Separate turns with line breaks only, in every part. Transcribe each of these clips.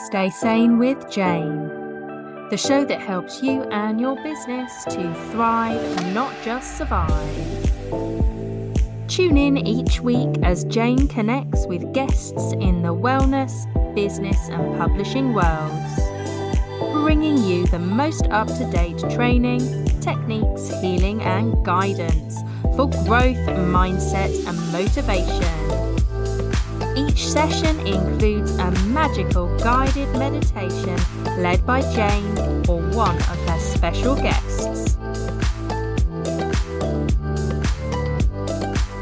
Stay Sane with Jane, the show that helps you and your business to thrive, not just survive. Tune in each week as Jane connects with guests in the wellness, business, and publishing worlds, bringing you the most up-to-date training, techniques, healing, and guidance for growth, mindset, and motivation. Each session includes a magical guided meditation led by Jane or one of her special guests.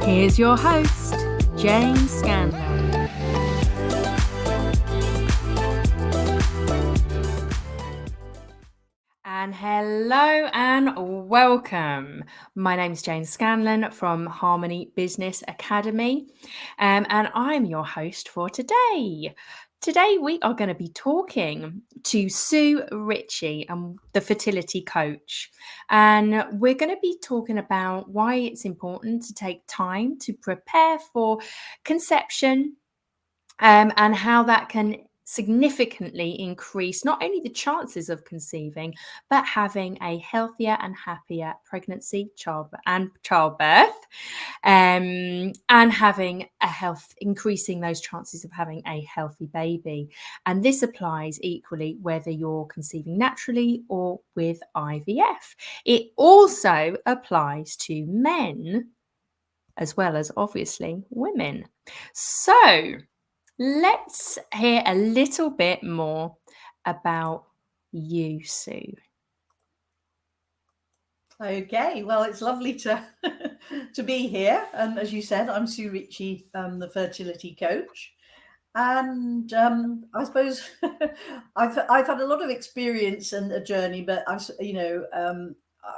Here's your host, Jane Scanlan. And hello and welcome. My name is Jane Scanlan from Harmony Business Academy, and I'm your host for today. Today we are going to be talking to Sue Richie, the fertility coach, and we're going to be talking about why it's important to take time to prepare for conception, and how that can significantly increase not only the chances of conceiving, but having a healthier and happier pregnancy, childbirth, and having increasing those chances of having a healthy baby. And this applies equally whether you're conceiving naturally or with IVF. It also applies to men as well as obviously women. So let's hear a little bit more about you, Sue.
Okay, well, it's lovely to to be here. And as you said, I'm Sue Richie, the fertility coach. And I suppose I've had a lot of experience and a journey, but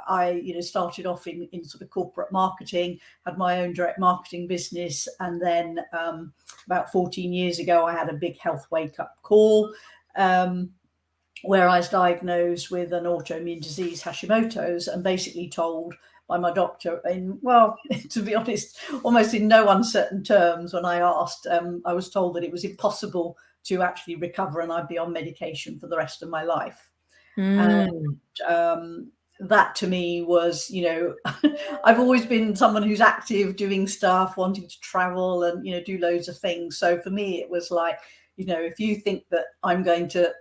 I started off in sort of corporate marketing, had my own direct marketing business, and then about 14 years ago, I had a big health wake-up call where I was diagnosed with an autoimmune disease, Hashimoto's, and basically told by my doctor to be honest, almost in no uncertain terms, when I asked, I was told that it was impossible to actually recover and I'd be on medication for the rest of my life. And that to me was, I've always been someone who's active, doing stuff, wanting to travel and, do loads of things. So for me, it was like, if you think that I'm going to,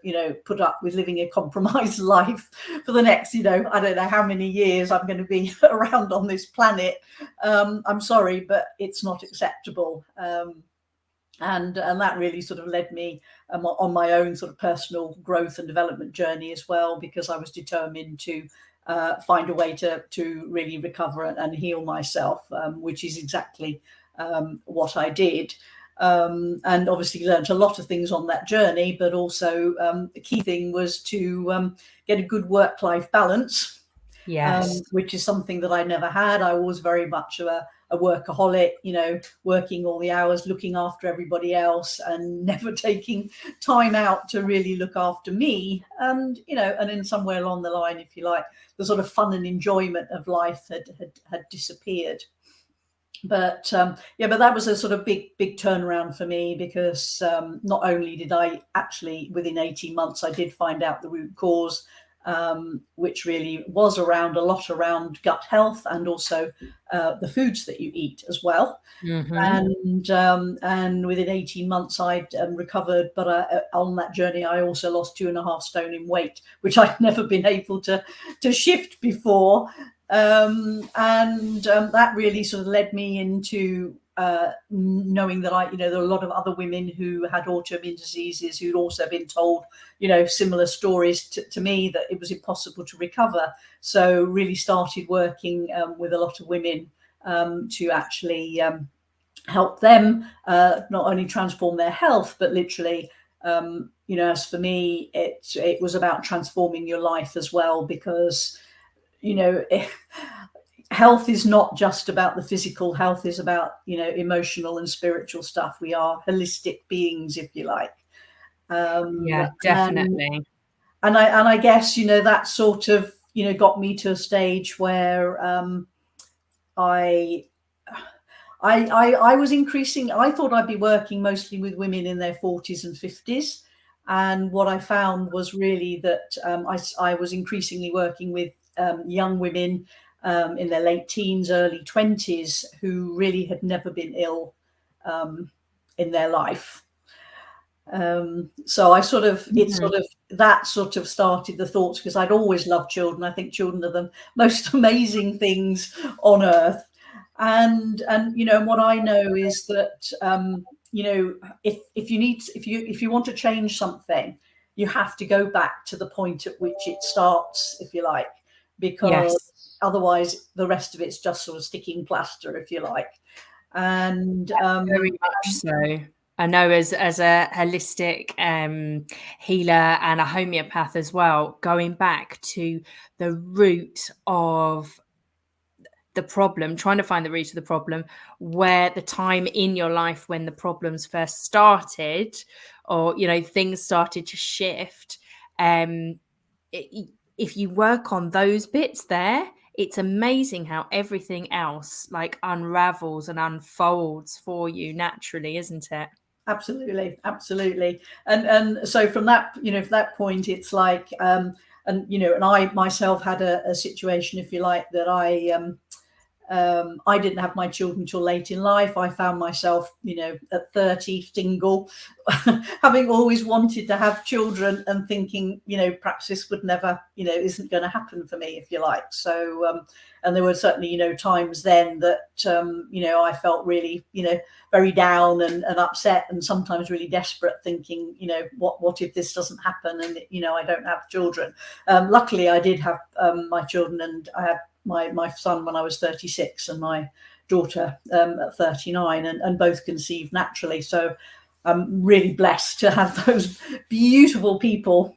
put up with living a compromised life for the next, I don't know how many years I'm going to be around on this planet, I'm sorry, but it's not acceptable. And that really sort of led me on my own sort of personal growth and development journey as well, because I was determined to find a way to really recover and heal myself, which is exactly what I did. And obviously learned a lot of things on that journey, but also the key thing was to get a good work-life balance.
Yes.
Which is something that I never had. I was very much a workaholic, working all the hours, looking after everybody else, and never taking time out to really look after me. And and in somewhere along the line, if you like, the sort of fun and enjoyment of life had disappeared. But but that was a sort of big turnaround for me, because not only did I actually, within 18 months, I did find out the root cause, which really was a lot around gut health, and also the foods that you eat as well. And within 18 months I'd recovered, but on that journey I also lost 2.5 stone in weight, which I'd never been able to shift before. That really sort of led me into knowing that there are a lot of other women who had autoimmune diseases who'd also been told, similar stories to me, that it was impossible to recover. So really started working with a lot of women to actually help them not only transform their health, but literally, as for me, it was about transforming your life as well, because health is not just about the physical. Health is about, emotional and spiritual stuff. We are holistic beings, if you like.
Yeah, definitely.
And I guess, that sort of, got me to a stage where I was increasing. I thought I'd be working mostly with women in their 40s and 50s. And what I found was really that I was increasingly working with young women in their late teens, early 20s, who really had never been ill in their life. So that sort of started the thoughts, because I'd always loved children. I think children are the most amazing things on earth. And what I know is that if you want to change something, you have to go back to the point at which it starts, if you like, because
Yes.
otherwise the rest of it's just sort of sticking plaster, if you like. And
Very much so. I know as a holistic healer and a homeopath as well, going back to the root of the problem, trying to find the root of the problem, where the time in your life when the problems first started, or things started to shift. If you work on those bits there, it's amazing how everything else like unravels and unfolds for you naturally, isn't it?
Absolutely, absolutely. And so from that, from that point, it's like, and I myself had a situation, if you like, that I didn't have my children till late in life. I found myself, at 30, single, having always wanted to have children, and thinking, perhaps this would never, isn't going to happen for me, if you like. So, and there were certainly, times then that, I felt really, very down and upset, and sometimes really desperate, thinking, what if this doesn't happen, and, I don't have children. Luckily, I did have my children, and I had my son when I was 36, and my daughter at 39, and both conceived naturally. So I'm really blessed to have those beautiful people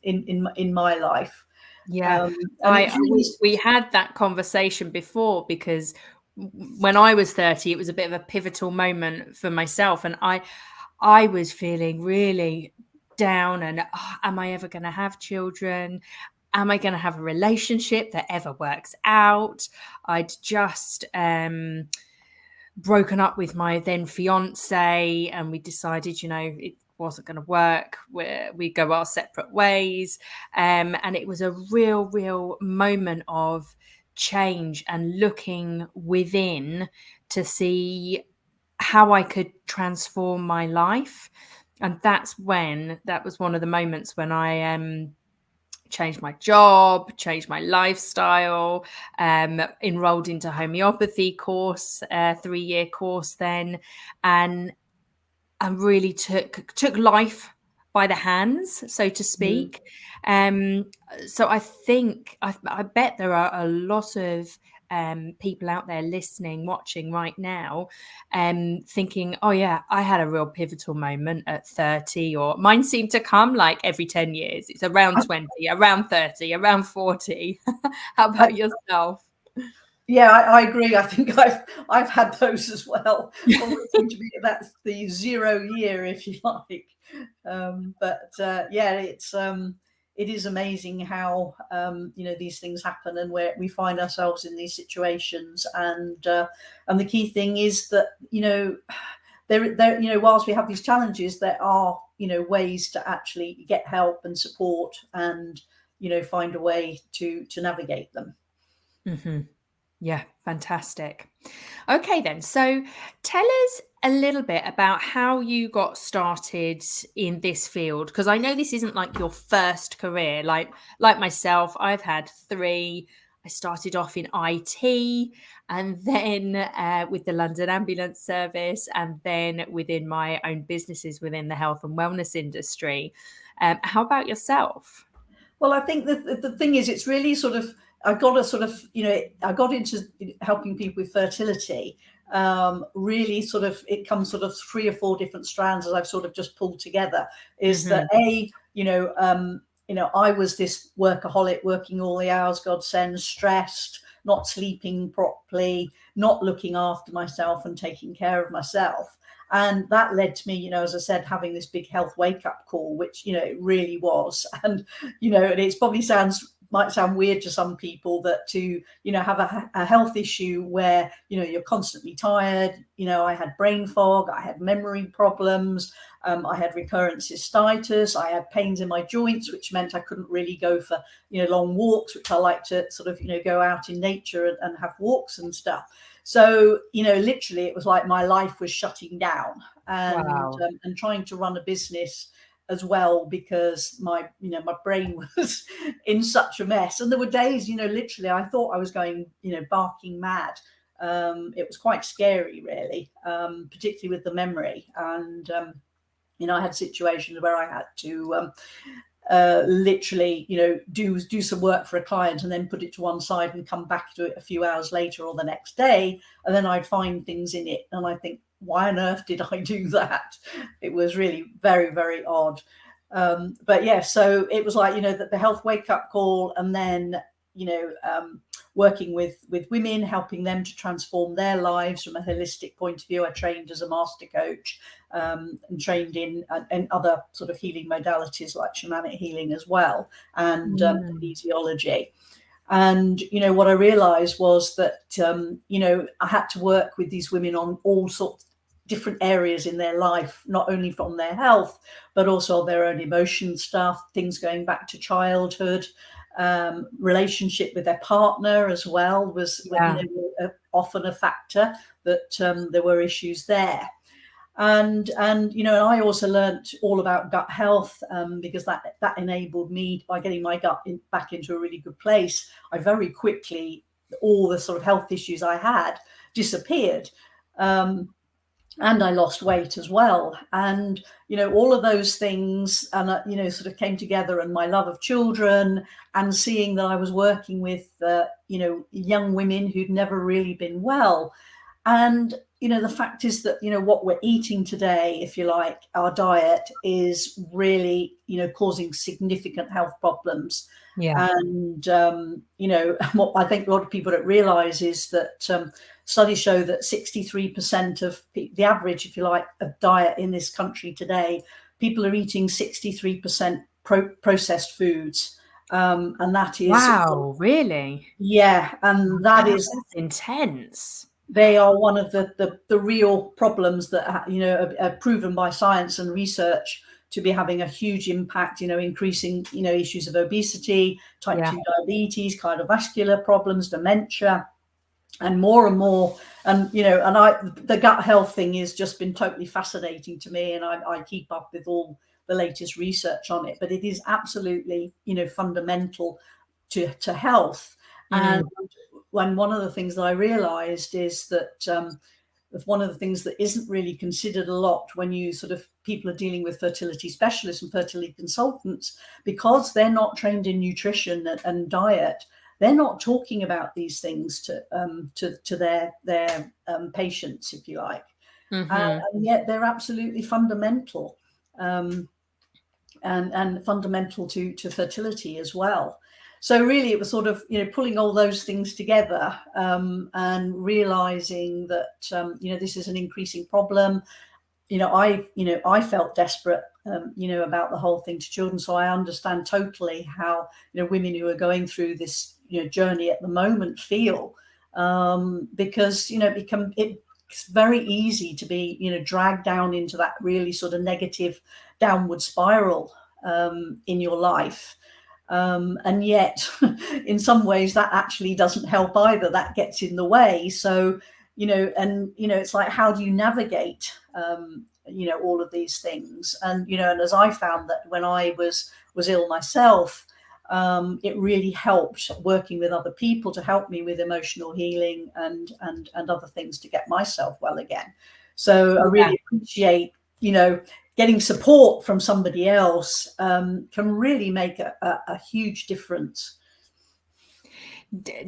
in my life.
Yeah,
And it's really
we had that conversation before, because when I was 30, it was a bit of a pivotal moment for myself, and I was feeling really down, and am I ever going to have children? Am I going to have a relationship that ever works out? I'd just broken up with my then fiance, and we decided, it wasn't going to work. We go our separate ways. And it was a real moment of change and looking within to see how I could transform my life. And that was one of the moments when I changed my job, changed my lifestyle, enrolled into homeopathy course, 3-year course then, and really took life by the hands, so to speak. So I think I bet there are a lot of people out there listening, watching right now, thinking, oh yeah, I had a real pivotal moment at 30, or mine seemed to come like every 10 years. It's around 20, around 30, around 40. How about yourself?
Yeah, I agree. I think I've had those as well. Always seem to be that's the 0 year, if you like. Yeah, it is amazing how these things happen, and where we find ourselves in these situations. And the key thing is that there whilst we have these challenges, there are ways to actually get help and support, and find a way to navigate them.
Mm-hmm. Yeah, fantastic. Okay, then. So tell us a little bit about how you got started in this field, because I know this isn't like your first career. Like myself, I've had 3. I started off in IT, and then with the London Ambulance Service, and then within my own businesses within the health and wellness industry. How about yourself?
Well, I think the thing is, it's really sort of, I got into helping people with fertility. Really sort of, it comes sort of 3 or 4 different strands, as I've sort of just pulled together. Is
Mm-hmm.
that I was this workaholic, working all the hours God sends, stressed, not sleeping properly, not looking after myself and taking care of myself. And that led to me, as I said, having this big health wake up call, which, it really was. And, and it probably sounds might sound weird to some people that to, have a health issue where, you're constantly tired. I had brain fog, I had memory problems, I had recurrent cystitis, I had pains in my joints, which meant I couldn't really go for, long walks, which I like to sort of, go out in nature and have walks and stuff. So, literally it was like my life was shutting down,
Wow.
and trying to run a business as well, because my brain was in such a mess. And there were days, literally I thought I was going, barking mad. It was quite scary, really, particularly with the memory. And I had situations where I had to literally, do some work for a client and then put it to one side and come back to it a few hours later or the next day, and then I'd find things in it and I think, why on earth did I do that? It was really very, very odd. But yeah, so it was like, the health wake up call, and then, working with women, helping them to transform their lives from a holistic point of view. I trained as a master coach, and trained in other sort of healing modalities like shamanic healing as well, and kinesiology. And, what I realized was that, I had to work with these women on all sorts different areas in their life, not only from their health, but also their own emotion stuff, things going back to childhood, relationship with their partner as well was, often a factor that there were issues there. And I also learned all about gut health, because that enabled me, by getting my gut back into a really good place, I very quickly, all the sort of health issues I had disappeared. And I lost weight as well. And, all of those things, and, sort of came together, and my love of children, and seeing that I was working with, young women who'd never really been well. And, the fact is that, what we're eating today, if you like, our diet is really, causing significant health problems.
Yeah.
And, what I think a lot of people don't realize is that studies show that 63% of the average, if you like, of diet in this country today, people are eating 63% processed foods. And that is,
Wow, really?
yeah, and that is,
That's intense.
they are one of the real problems that are proven by science and research to be having a huge impact, increasing issues of obesity, type 2 diabetes, cardiovascular problems, dementia, and more. And the gut health thing has just been totally fascinating to me, and I keep up with all the latest research on it. But it is absolutely fundamental to health. And one of the things that I realized is that one of the things that isn't really considered a lot when you sort of people are dealing with fertility specialists and fertility consultants, because they're not trained in nutrition and diet, they're not talking about these things to their patients, if you like. And yet they're absolutely fundamental, and fundamental to fertility as well. So really, it was sort of pulling all those things together, and realizing that this is an increasing problem. I felt desperate, about the whole thing to children. So I understand totally how women who are going through this journey at the moment feel, because it's very easy to be dragged down into that really sort of negative downward spiral in your life. And yet, in some ways, that actually doesn't help either. That gets in the way. So, it's like, how do you navigate, all of these things? And, and as I found that when I was ill myself, it really helped working with other people to help me with emotional healing and other things to get myself well again. So I really appreciate, getting support from somebody else can really make a huge difference.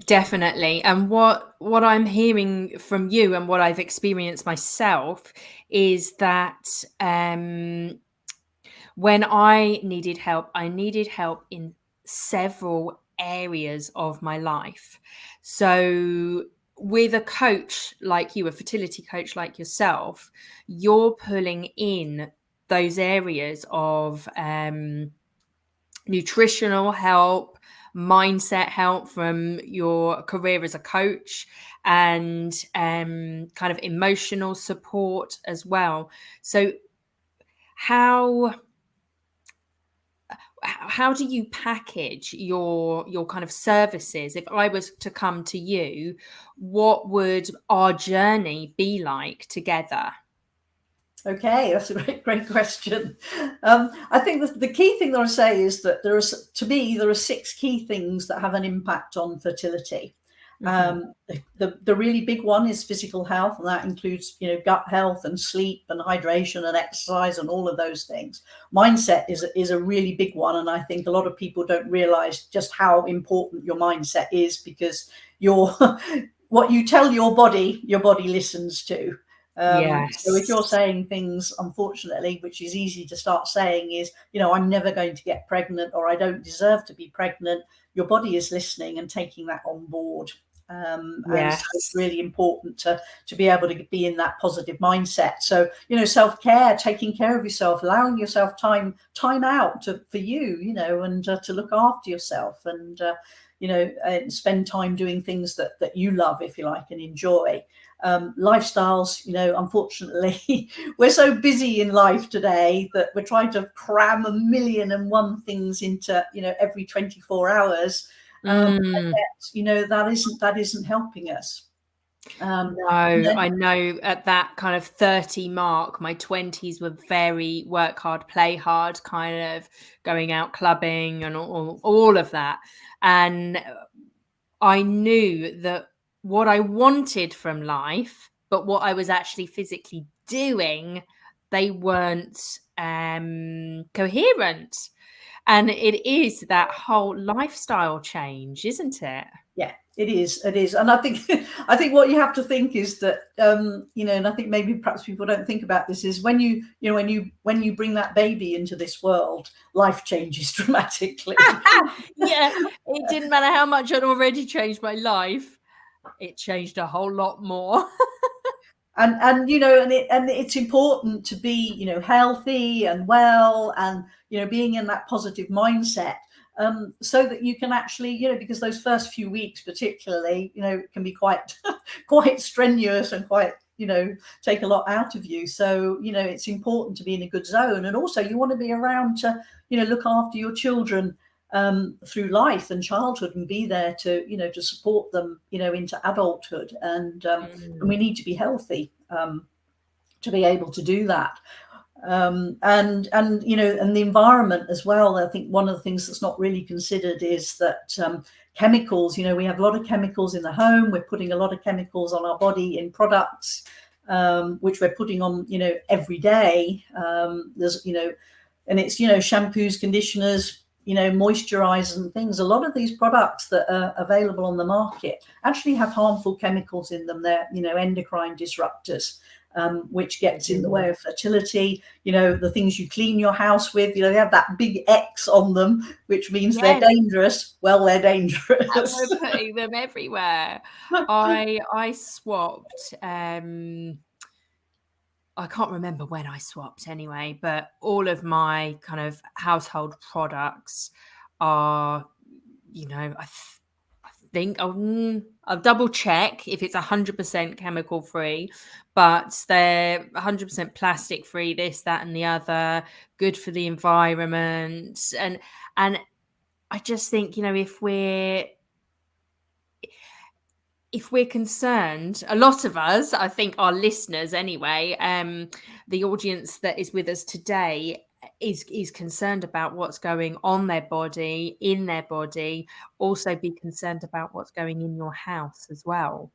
Definitely. And what I'm hearing from you and what I've experienced myself is that when I needed help in several areas of my life. So with a coach like you, a fertility coach like yourself, you're pulling in those areas of nutritional help, mindset help from your career as a coach, and kind of emotional support as well. So how do you package your kind of services? If I was to come to you, what would our journey be like together?
Okay, that's a great question. I think the key thing that I say is that there are 6 key things that have an impact on fertility. The really big one is physical health, and that includes, gut health and sleep and hydration and exercise and all of those things. Mindset is a really big one, and I think a lot of people don't realize just how important your mindset is, because what you tell your body listens to. So if you're saying things, unfortunately, which is easy to start saying, is, I'm never going to get pregnant, or I don't deserve to be pregnant, your body is listening and taking that on board. And so it's really important to be able to be in that positive mindset. So, self-care, taking care of yourself, allowing yourself time out for you, and to look after yourself, and, spend time doing things that you love, if you like, and enjoy. Lifestyles, unfortunately, we're so busy in life today that we're trying to cram 1,000,001 things into, every 24 hours. And yet, that isn't helping us.
No, I know at that kind of 30 mark, my 20s were very work hard, play hard, kind of going out clubbing and all of that. And I knew that what I wanted from life, but what I was actually physically doing, they weren't coherent. And it is that whole lifestyle change, isn't it?
Yeah, it is. And I think what you have to think is that, and I think maybe perhaps people don't think about this, is when you bring that baby into this world, life changes dramatically.
Yeah, it didn't matter how much I'd already changed my life. It changed a whole lot more.
And it's important to be, healthy and well, and, being in that positive mindset, so that you can actually, because those first few weeks particularly, can be quite quite strenuous and quite, take a lot out of you. So, it's important to be in a good zone, and also you want to be around to, look after your children through life and childhood, and be there to, to support them, into adulthood. And we need to be healthy to be able to do that. And the environment as well. I think one of the things that's not really considered is that chemicals, we have a lot of chemicals in the home. We're putting a lot of chemicals on our body in products, which we're putting on, every day. There's, and it's, shampoos, conditioners, moisturizers and things. A lot of these products that are available on the market actually have harmful chemicals in them. They're, endocrine disruptors, which gets in the way of fertility. The things you clean your house with, they have that big X on them, which means they're dangerous. Well, they're dangerous.
And we're putting them everywhere. I swapped. I can't remember when I swapped anyway, but all of my kind of household products are, I think I'll double check if it's 100% chemical free, but they're 100% plastic free, this, that, and the other, good for the environment. And I just think, if we're concerned, a lot of us, I think our listeners anyway, the audience that is with us today is concerned about what's going on their body, in their body. Also be concerned about what's going in your house as well.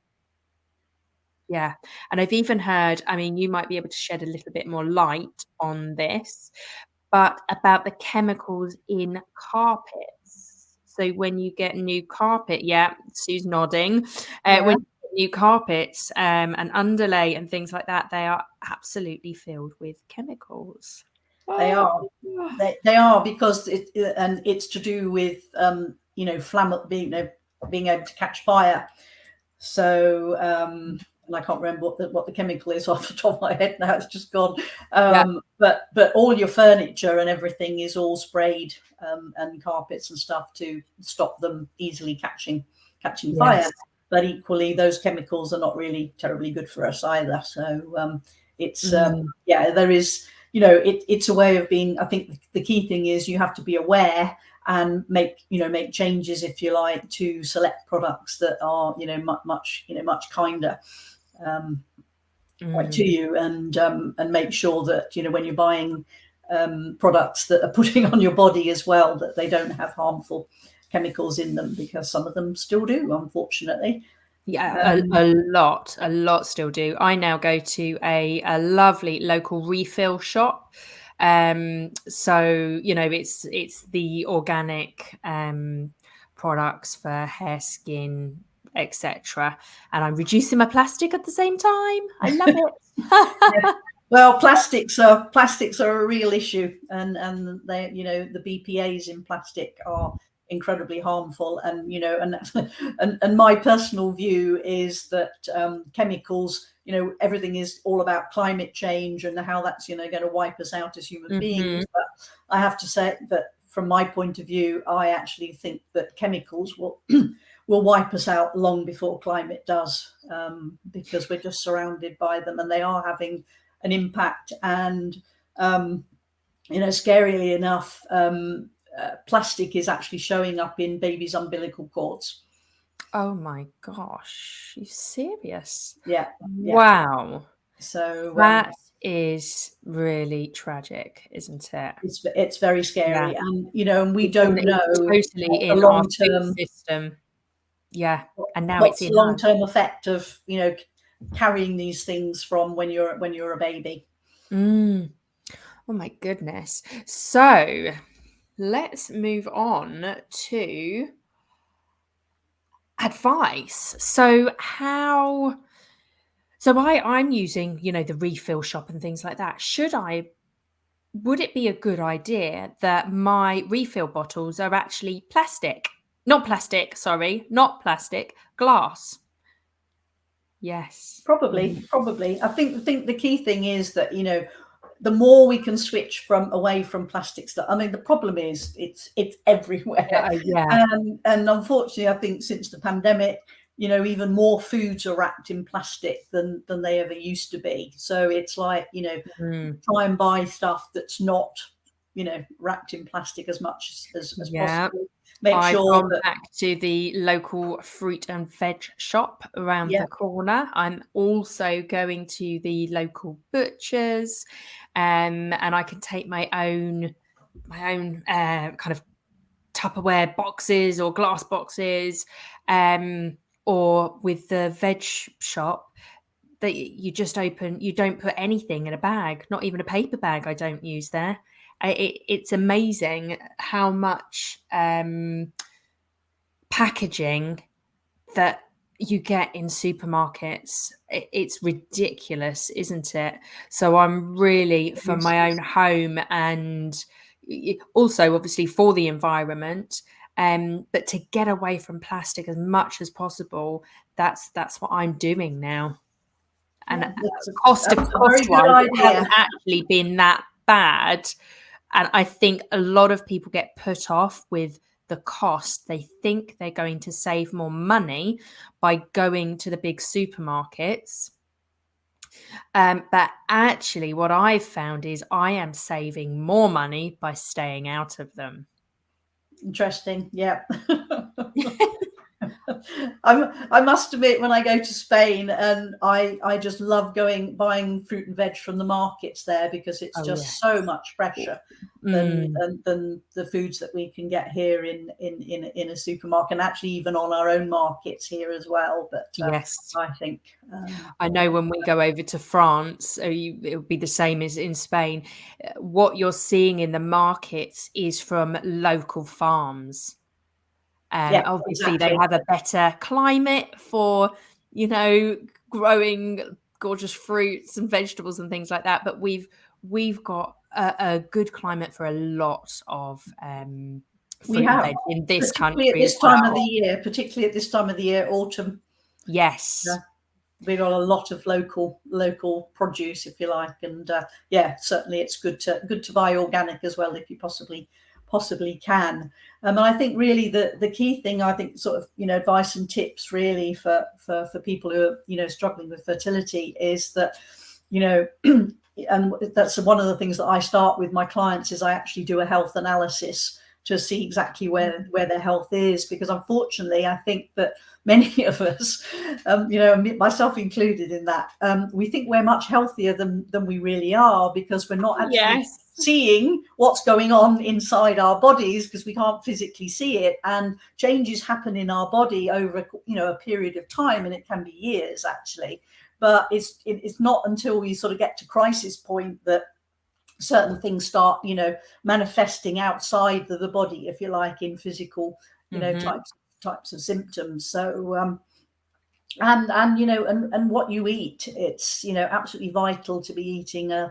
Yeah. And I've even heard, you might be able to shed a little bit more light on this, but about the chemicals in carpets. So when you get new carpet, Sue's nodding. When you get new carpets and underlay and things like that, they are absolutely filled with chemicals.
They are. They are, because it's to do with being able to catch fire. So and I can't remember what the chemical is off the top of my head now. It's just gone.
Yeah.
But all your furniture and everything is all sprayed, and carpets and stuff to stop them easily catching fire.
Yes.
But equally, those chemicals are not really terribly good for us either. So it's there is, it's a way of being. I think the key thing is you have to be aware and make changes, if you like, to select products that are much kinder to you, and make sure that when you're buying products that are putting on your body as well, that they don't have harmful chemicals in them, because some of them still do, unfortunately.
Yeah, a lot still do. I now go to a lovely local refill shop. So it's the organic products for hair, skin, etc. And I'm reducing my plastic at the same time. I love it.
Well, plastics are a real issue, and they, the BPA's in plastic are incredibly harmful, and and my personal view is that chemicals, everything is all about climate change and how that's going to wipe us out as human beings. But I have to say that from my point of view, I actually think that chemicals will wipe us out long before climate does, because we're just surrounded by them, and they are having an impact. And scarily enough, plastic is actually showing up in babies' umbilical cords.
Oh my gosh, you serious?
Yeah.
Wow.
So
that is really tragic, isn't it?
It's very scary.
Yeah.
And we don't know
totally in
the
our
long-term
food system. Yeah. And now
what's
it's
the
in
long-term effect of carrying these things from when you're a baby.
Oh my goodness. So let's move on to advice. So I'm using, the refill shop and things like that. Would it be a good idea that my refill bottles are actually not plastic, glass? Yes.
Probably. I think the key thing is that the more we can switch away from plastic stuff. I mean, the problem is it's everywhere.
Yeah.
And unfortunately, I think since the pandemic, even more foods are wrapped in plastic than they ever used to be. So it's like, try and buy stuff that's not, wrapped in plastic as much as possible.
I've gone back to the local fruit and veg shop around the corner. I'm also going to the local butchers, and I can take my own kind of Tupperware boxes or glass boxes, or with the veg shop that you just open. You don't put anything in a bag, not even a paper bag. I don't use there. It's amazing how much packaging that you get in supermarkets. It's ridiculous, isn't it? So I'm really, for my own home, and also obviously for the environment, but to get away from plastic as much as possible, that's what I'm doing now. And cost wise, it hasn't actually been that bad. And I think a lot of people get put off with the cost. They think they're going to save more money by going to the big supermarkets. But actually, what I've found is I am saving more money by staying out of them.
Interesting. Yeah. I must admit, when I go to Spain, and I just love buying fruit and veg from the markets there, because it's so much fresher than the foods that we can get here in a supermarket, and actually even on our own markets here as well. But I think
I know when we go over to France, it'll be the same as in Spain. What you're seeing in the markets is from local farms. Obviously, they have a better climate for, growing gorgeous fruits and vegetables and things like that. But we've got a good climate for a lot of fruit and veg in this country.
Particularly at this time of the year, autumn.
Yes.
we got a lot of local produce, if you like, and yeah, certainly it's good to buy organic as well if you possibly can. And I think really the key thing, I think, sort of, advice and tips really for people who are, struggling with fertility is that, and that's one of the things that I start with my clients is I actually do a health analysis to see exactly where their health is, because unfortunately I think that many of us, myself included in that, we think we're much healthier than we really are, because we're not actually seeing what's going on inside our bodies, because we can't physically see it, and changes happen in our body over a period of time, and it can be years actually, but it's not until we sort of get to crisis point that certain things start manifesting outside the body, if you like, in physical types of symptoms. So and what you eat, it's absolutely vital to be eating a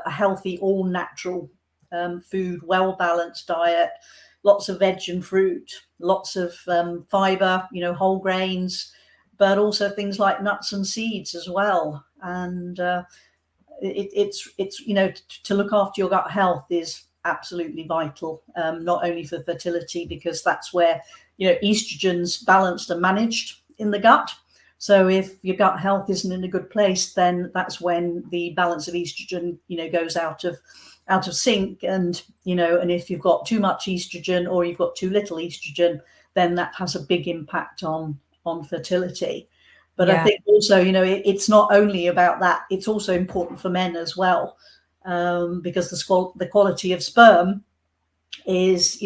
healthy, all natural food, well balanced diet, lots of veg and fruit, lots of fiber, whole grains, but also things like nuts and seeds as well. And it's to look after your gut health is absolutely vital, not only for fertility, because that's where estrogen's balanced and managed in the gut. So if your gut health isn't in a good place, then that's when the balance of estrogen goes out of sync, and and if you've got too much estrogen or you've got too little estrogen, then that has a big impact on fertility. But I think also, it's not only about that, it's also important for men as well, because the quality of sperm is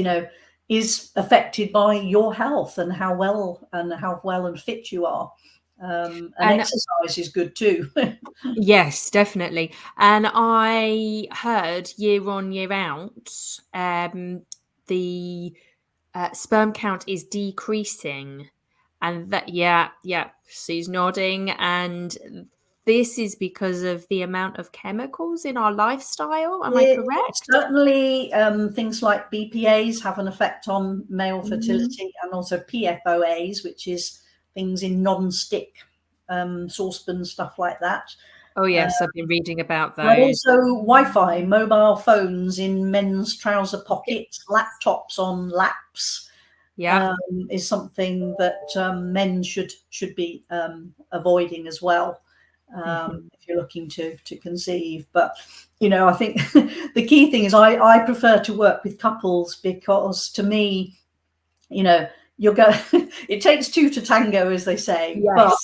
affected by your health and how well and fit you are. And exercise is good too.
Yes, definitely. And I heard year on, year out, the sperm count is decreasing. And that, Sue's nodding. And this is because of the amount of chemicals in our lifestyle. Am I correct?
Certainly, things like BPAs have an effect on male fertility, and also PFOAs, which is things in non-stick saucepans, stuff like that.
Oh, yes, I've been reading about those.
But also Wi-Fi, mobile phones in men's trouser pockets, laptops on laps. Is something that men should be avoiding as well, if you're looking to conceive. But I think the key thing is I prefer to work with couples, because to me, it takes two to tango, as they say.
Yes.
But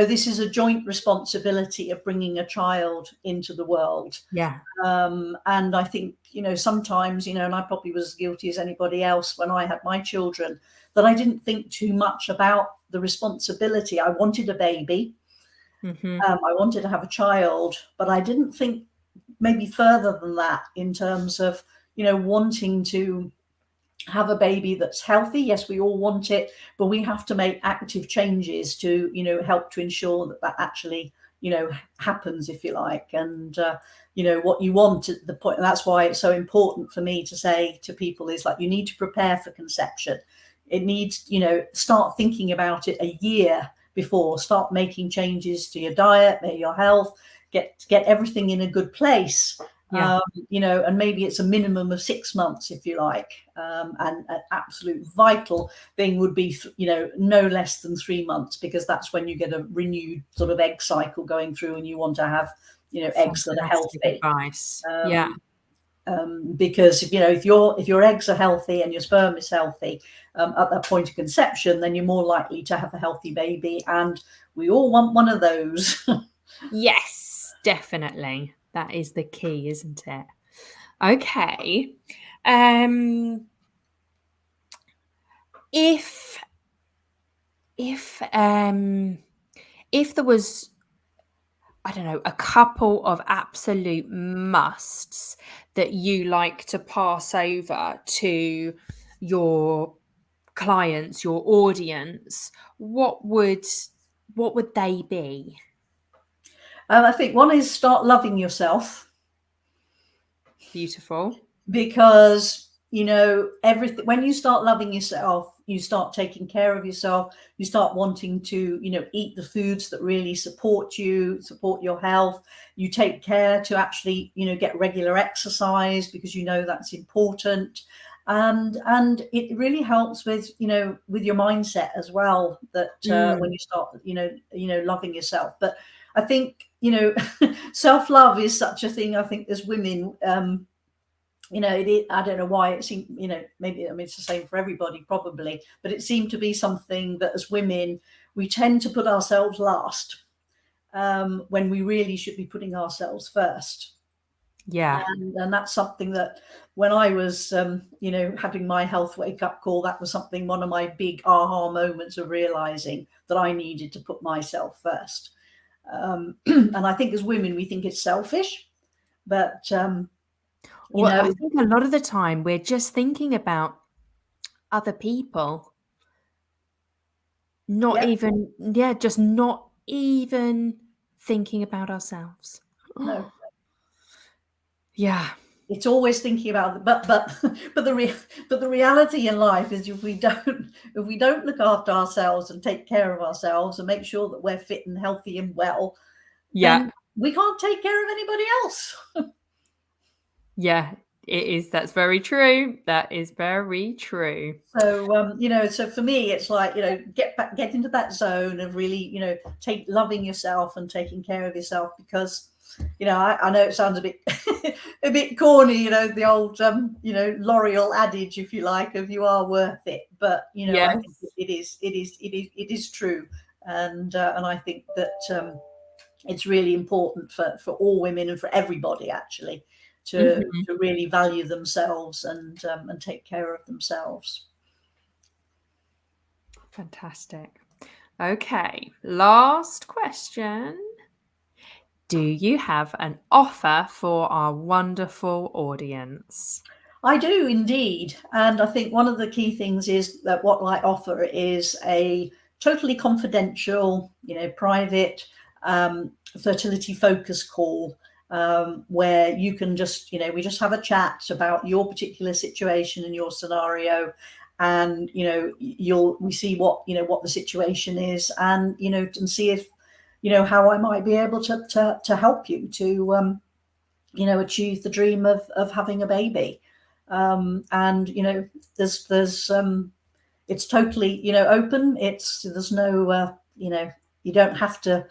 this is a joint responsibility of bringing a child into the world. And I think, sometimes, and I probably was as guilty as anybody else when I had my children, that I didn't think too much about the responsibility. I wanted a baby. I wanted to have a child, but I didn't think maybe further than that, in terms of, wanting to have a baby that's healthy. Yes, we all want it, but we have to make active changes to, help to ensure that actually, happens, if you like. And, what you want at the point, and that's why it's so important for me to say to people is, like, you need to prepare for conception. It needs, start thinking about it a year before, start making changes to your diet, your health, get everything in a good place. And maybe it's a minimum of 6 months, if you like. And an absolute vital thing would be, no less than 3 months, because that's when you get a renewed sort of egg cycle going through, and you want to have, eggs that are healthy.
Advice.
Because if your eggs are healthy and your sperm is healthy at that point of conception, then you're more likely to have a healthy baby, and we all want one of those.
Yes, definitely. That is the key, isn't it? Okay. If there was, I don't know, a couple of absolute musts that you like to pass over to your clients, your audience, what would they be?
I think one is start loving yourself.
Beautiful.
Because everything, when you start loving yourself, you start taking care of yourself, you start wanting to, eat the foods that really support you, support your health. You take care to actually, get regular exercise because that's important. And it really helps with, with your mindset as well, that when you start, loving yourself. But I think, self-love is such a thing. I think as women, I don't know why it seemed, maybe, it's the same for everybody probably, but it seemed to be something that as women, we tend to put ourselves last, when we really should be putting ourselves first.
Yeah.
And that's something that when I was, having my health wake up call, that was something, one of my big aha moments of realizing that I needed to put myself first. And I think as women, we think it's selfish, but,
I think a lot of the time we're just thinking about other people. Just not even thinking about ourselves.
No.
Yeah.
It's always thinking about, but the reality in life is if we don't look after ourselves and take care of ourselves and make sure that we're fit and healthy and well, then we can't take care of anybody else.
Yeah, it is. That's very true. That is very true.
So, so for me, it's like, get into that zone of really, loving yourself and taking care of yourself, because, I know it sounds a bit, a bit corny, the old, L'Oreal adage, if you like, of you are worth it. But,
Yes.
I think it is true. And I think that, it's really important for all women and for everybody actually to really value themselves and take care of themselves.
Fantastic. Okay, last question. Do you have an offer for our wonderful audience?
I do indeed. And I think one of the key things is that what I offer is a totally confidential, private fertility focus call, where you can just, we just have a chat about your particular situation and your scenario. And, we see what the situation is, and, and see if, how I might be able to help you to, achieve the dream of having a baby. And, there's it's totally, open. There's no, you don't have to,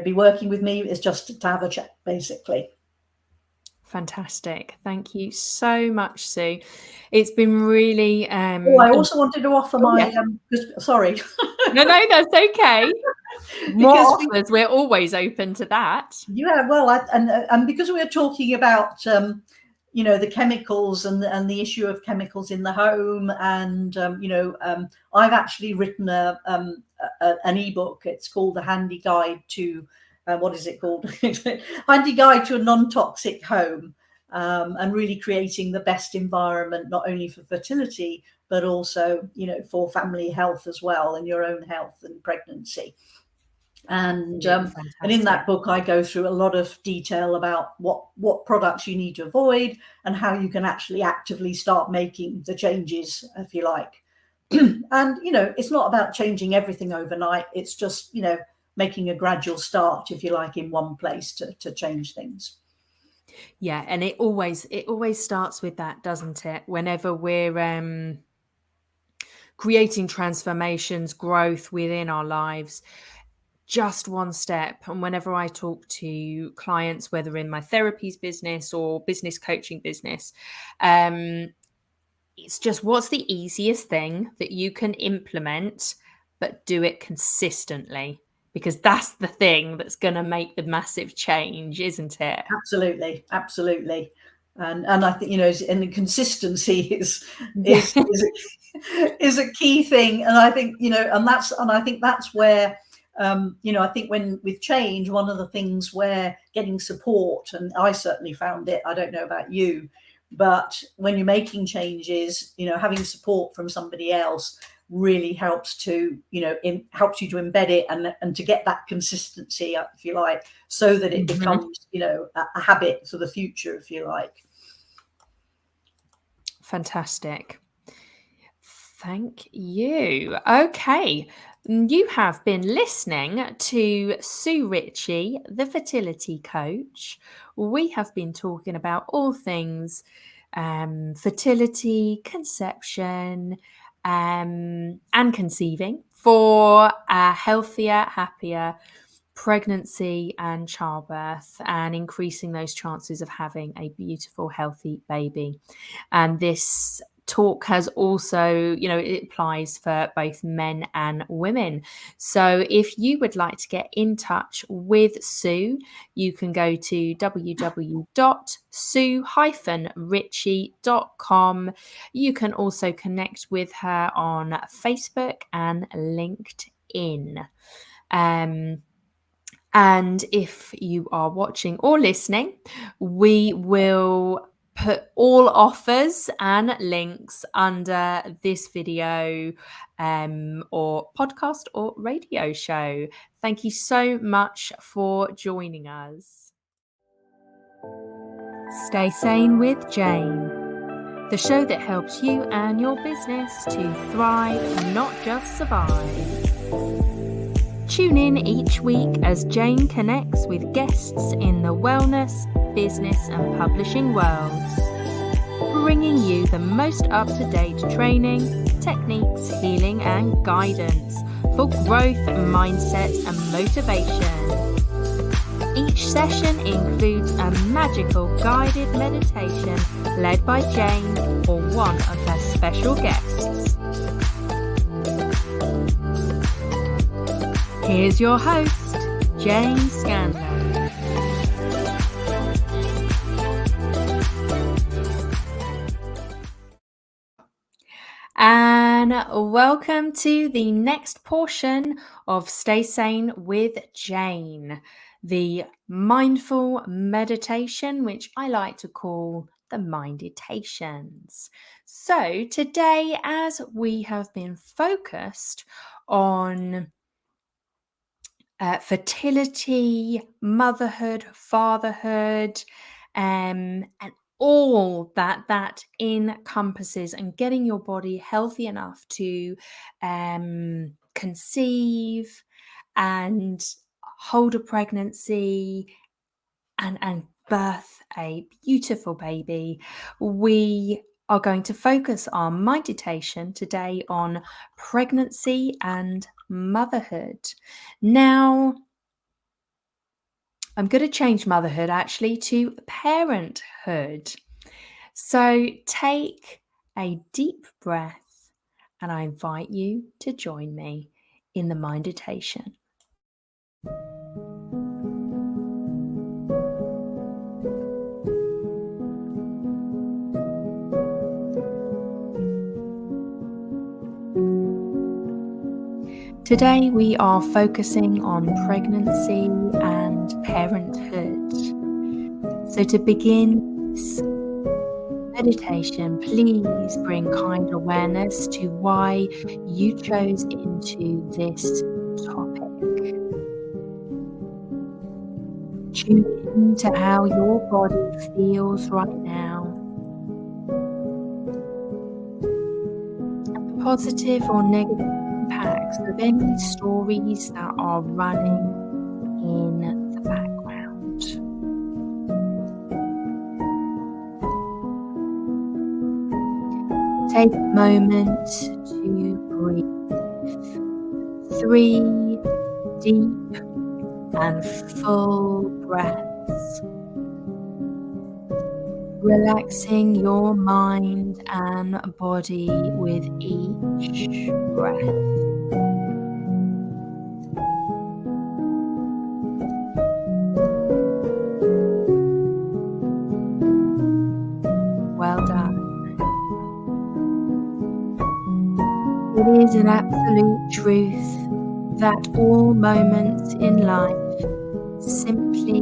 be working with me. It's just to have a chat, basically.
Fantastic. Thank you so much, Sue. It's been really
I also wanted to offer my sorry.
No, that's okay. More offers, we're always open to that.
Yeah, well, and because we're talking about the chemicals and the issue of chemicals in the home, and I've actually written an ebook. It's called The Handy Guide to what is it called? Handy Guide to a Non-Toxic Home, and really creating the best environment, not only for fertility, but also, for family health as well, and your own health and pregnancy. And in that book, I go through a lot of detail about what products you need to avoid and how you can actually actively start making the changes, if you like. And, it's not about changing everything overnight. It's just, making a gradual start, if you like, in one place to change things.
Yeah, and it always starts with that, doesn't it? Whenever we're creating transformations, growth within our lives, just one step. And whenever I talk to clients, whether in my therapies business or business coaching business, it's just, what's the easiest thing that you can implement, but do it consistently? Because that's the thing that's going to make the massive change, isn't it?
Absolutely. And I think, and the consistency is a key thing. And I think, and I think that's where, I think when with change, one of the things where getting support, and I certainly found it, I don't know about you, but when you're making changes, having support from somebody else really helps to, helps you to embed it and to get that consistency, if you like, so that it becomes, a habit for the future, if you like.
Fantastic. Thank you. Okay. You have been listening to Sue Richie, the fertility coach. We have been talking about all things fertility, conception, and conceiving for a healthier, happier pregnancy and childbirth, and increasing those chances of having a beautiful, healthy baby. And this talk has also, it applies for both men and women. So if you would like to get in touch with Sue, you can go to www.sue-richie.com. You can also connect with her on Facebook and LinkedIn. And if you are watching or listening, we will put all offers and links under this video or podcast or radio show. Thank you so much for joining us. Stay Sane with Jane, the show that helps you and your business to thrive, not just survive. Tune in each week as Jane connects with guests in the wellness, business and publishing worlds, bringing you the most up-to-date training, techniques, healing and guidance for growth, mindset and motivation. Each session includes a magical guided meditation led by Jane or one of her special guests. Here's your host, Jane Scanlan. And welcome to the next portion of Stay Sane with Jane, the mindful meditation, which I like to call the Mind Dictations. So today, as we have been focused on fertility, motherhood, fatherhood, and all that encompasses, and getting your body healthy enough to conceive and hold a pregnancy and birth a beautiful baby. We are going to focus our meditation today on pregnancy and motherhood. Now, I'm going to change motherhood actually to parenthood. So take a deep breath and I invite you to join me in the meditation. Today we are focusing on pregnancy and parenthood. So to begin this meditation, please bring kind awareness to why you chose into this topic. Tune into how your body feels right now. And the positive or negative impacts of any stories that are running in the background. Take a moment to breathe 3 deep and full breaths, relaxing your mind and body with each breath. Well done. It is an absolute truth that all moments in life simply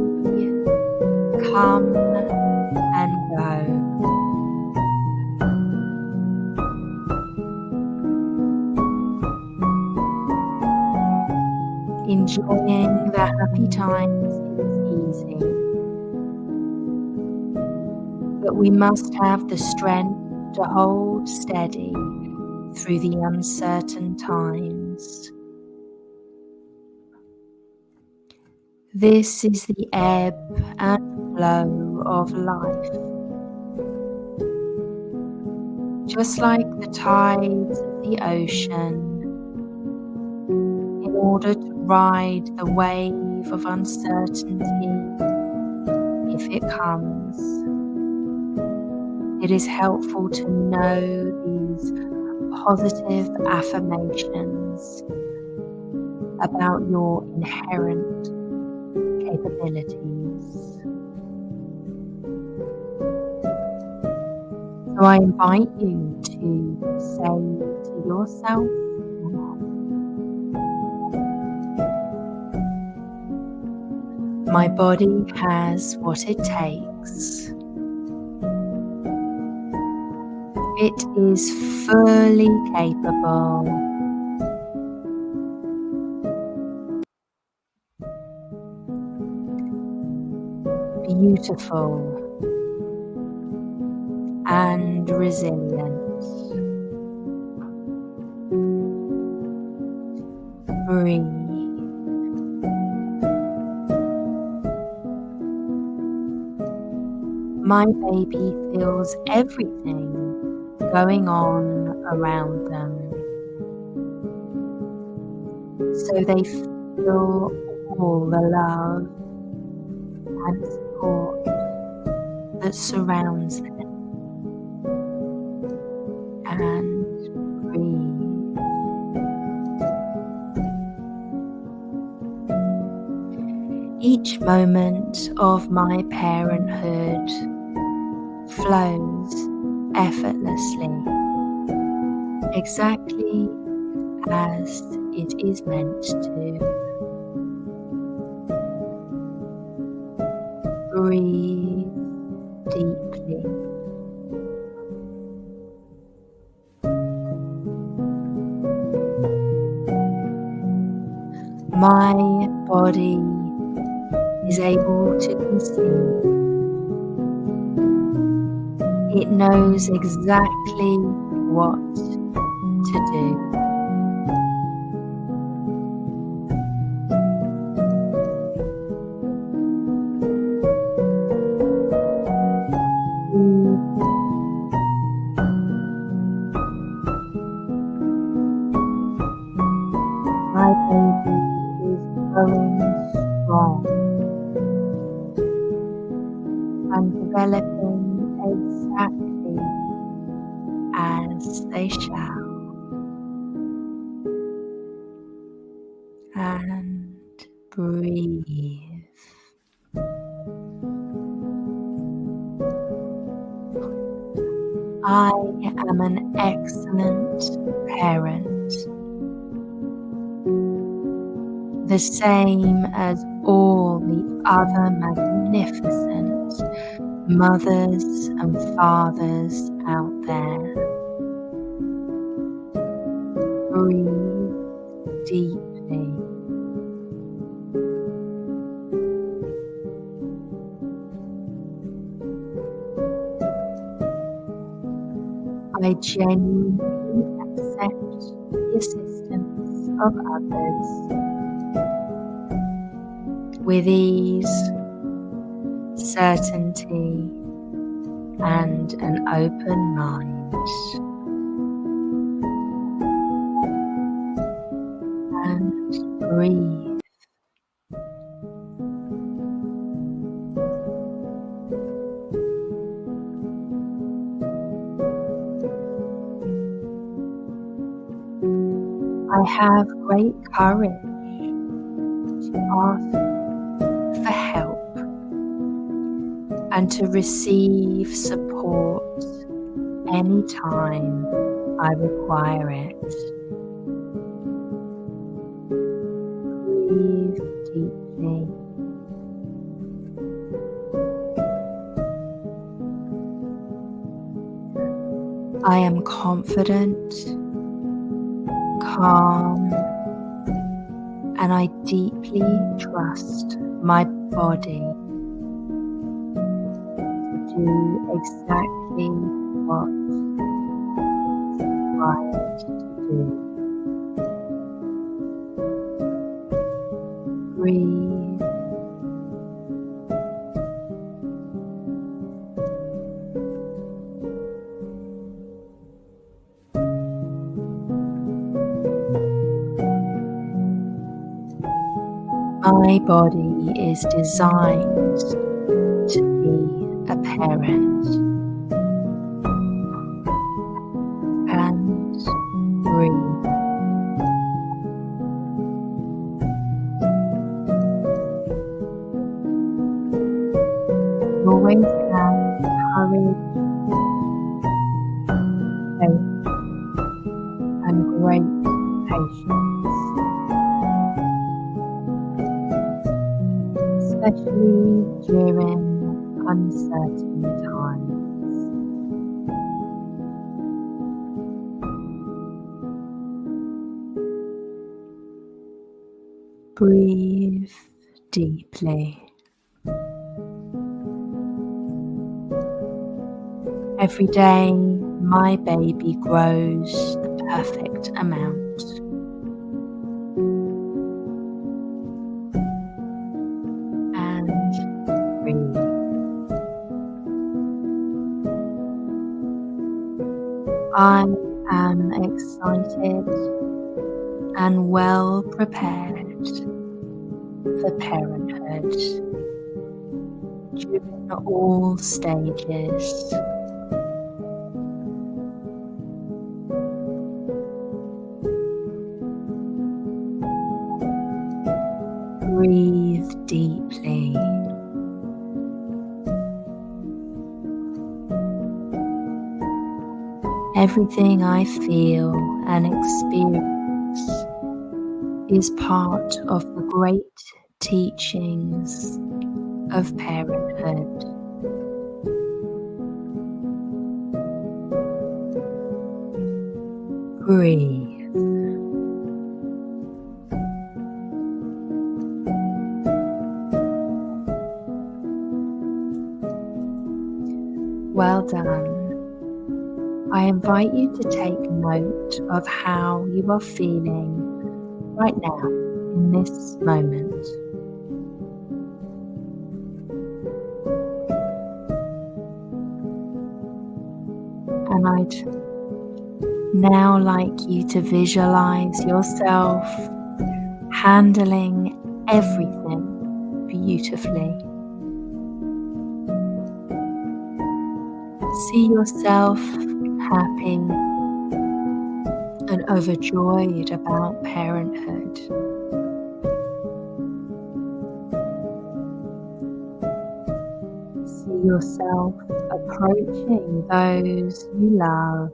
come and go. Enjoying the happy times is easy, but we must have the strength to hold steady through the uncertain times. This is the ebb and flow of life. Just like the tides of the ocean, in order to ride the wave of uncertainty, if it comes, it is helpful to know these positive affirmations about your inherent capabilities. So I invite you to say to yourself, my body has what it takes. It is fully capable. Beautiful and resilient. Breathe. My baby feels everything going on around them, so they feel all the love and support that surrounds them. And breathe. Each moment of my parenthood flows effortlessly, exactly as it is meant to. Breathe deeply. My body is able to conceive. It knows exactly what to do. My baby is growing strong and developing exactly as they shall. And breathe. I am an excellent parent, the same as all the other magnificent mothers and fathers out there. Breathe deeply. I genuinely accept the assistance of others with ease, certainty, and an open mind. And breathe. I have great courage to ask for help and to receive support anytime I require it. Breathe deeply. I am confident, calm, and I deeply trust my body to do exactly what's required. Breathe. My body is designed to be a parent. And breathe. Always have courage, faith, and great patience, especially during uncertain times. Breathe deeply. Every day, my baby grows the perfect amount. And breathe. I am excited and well prepared for parenthood during all stages. Breathe deeply. Everything I feel and experience is part of the great teachings of parenthood. Breathe. Well done. I invite you to take note of how you are feeling right now in this moment. And I'd now like you to visualize yourself handling everything beautifully. See yourself happy and overjoyed about parenthood. See yourself approaching those you love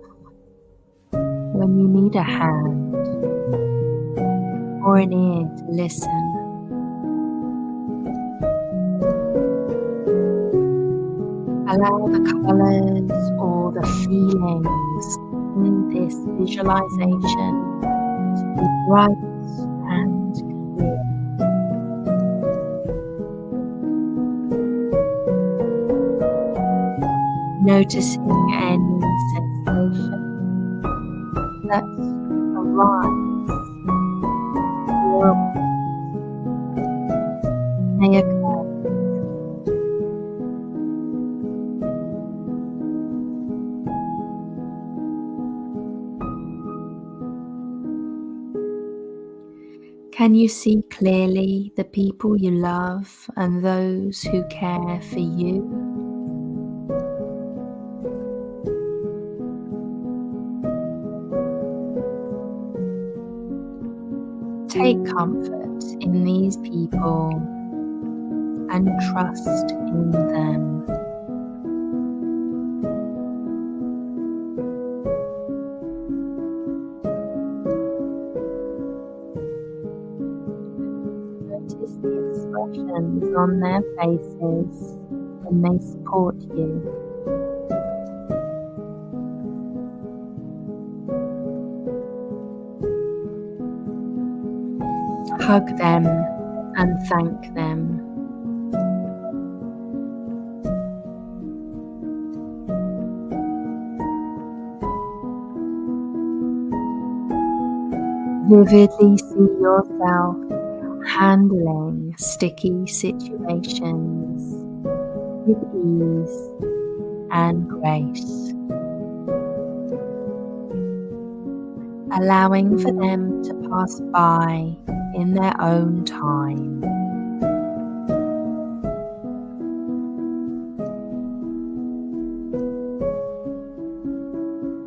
when you need a hand or an ear to listen. Allow the colours or the feelings in this visualization to be bright and clear. Noticing any sensation that arise or may occur. Can you see clearly the people you love and those who care for you? Take comfort in these people and trust in them. Notice the expressions on their faces when they support you. Hug them and thank them. Vividly see yourself handling sticky situations with ease and grace, allowing for them to pass by in their own time.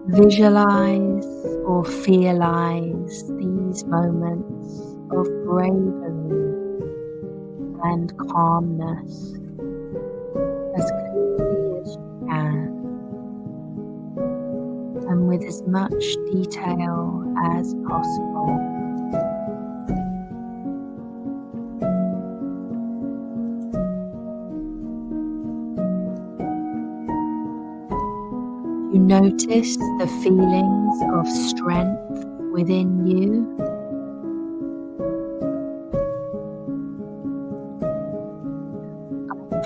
Visualize or feelize these moments of bravery and calmness as clearly as you can, and with as much detail as possible. You notice the feelings of strength within you.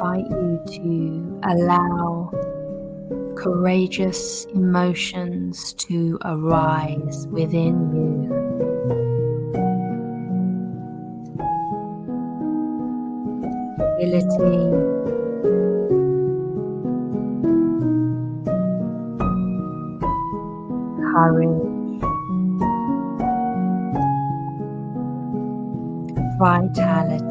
I invite you to allow courageous emotions to arise within you. Ability, courage, vitality.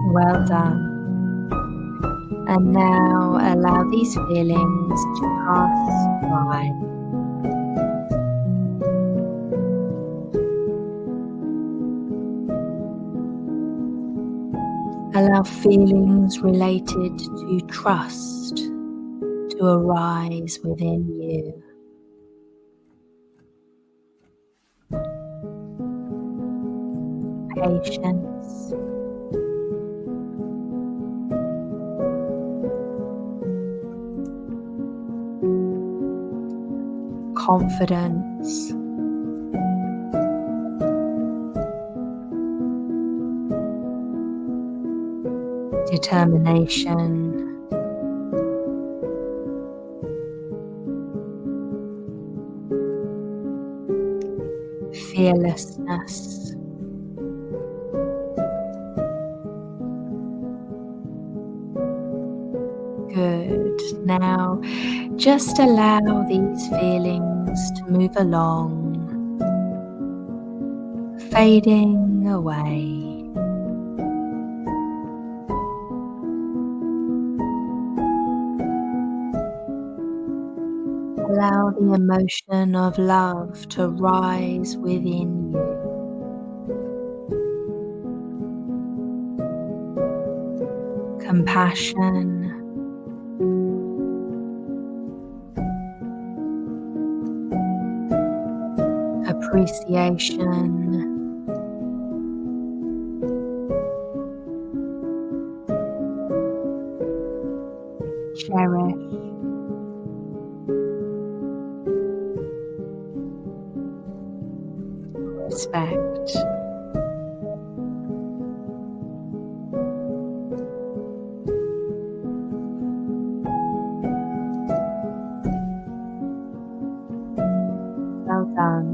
Well done. And now allow these feelings to pass by. Allow feelings related to trust to arise within you. Patience, confidence, determination, fearlessness, good. Now just allow these feelings to move along, fading away. Allow the emotion of love to rise within you. Compassion, appreciation, cherish, respect. Well done.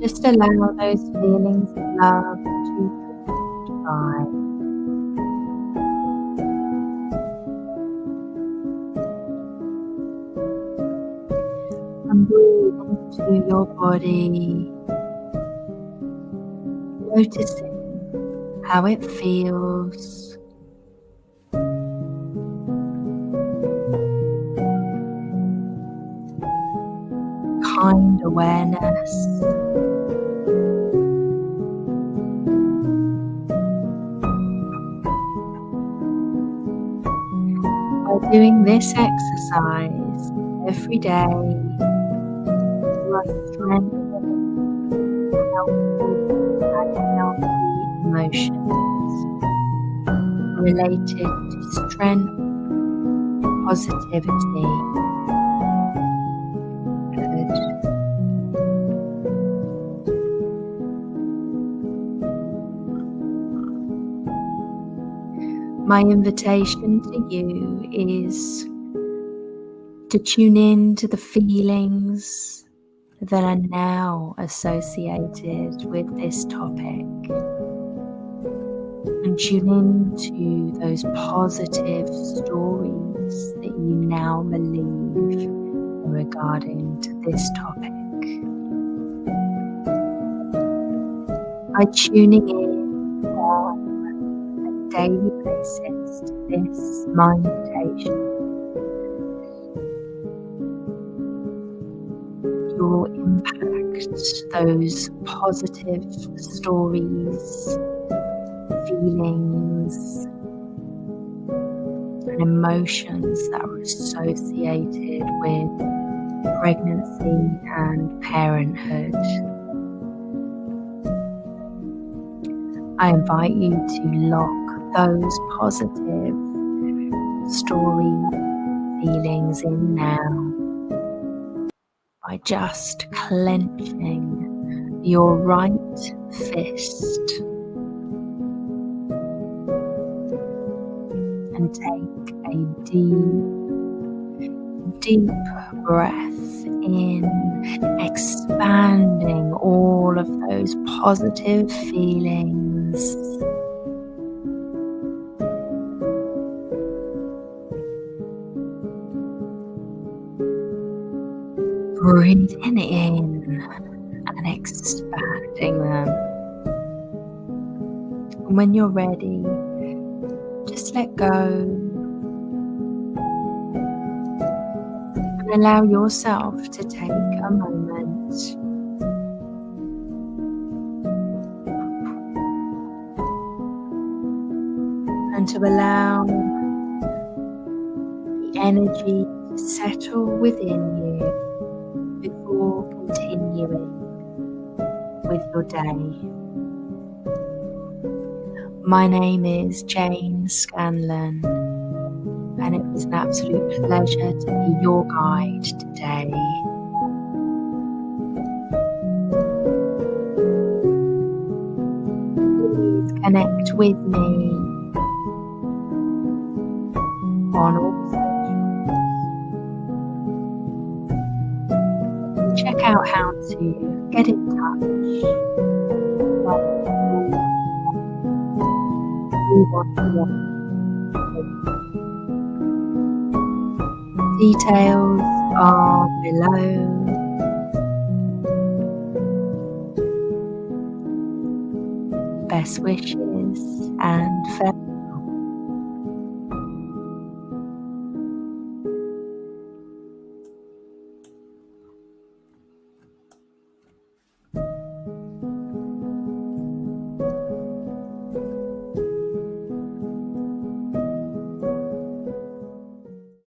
Just allow those feelings of love to drift by. And breathe into your body, noticing how it feels. Kind awareness. By doing this exercise every day, you are strengthening helpful and healthy emotions related to strength, positivity. Good. My invitation to you is to tune in to the feelings that are now associated with this topic, and tune in to those positive stories that you now believe regarding to this topic. By tuning in on a daily basis to this mind meditation, you'll impact those positive stories, feelings, and emotions that are associated with pregnancy and parenthood. I invite you to lock those positive story feelings in now by just clenching your right fist and take a deep breath in, expanding all of those positive feelings. Breathing in and expanding them. And when you're ready, just let go and allow yourself to take a moment and to allow the energy to settle within you before continuing with your day. My name is Jane Scanlan, and it was an absolute pleasure to be your guide today. Please connect with me on all socials. Check out how to get in touch. Details are below. Best wishes and farewell.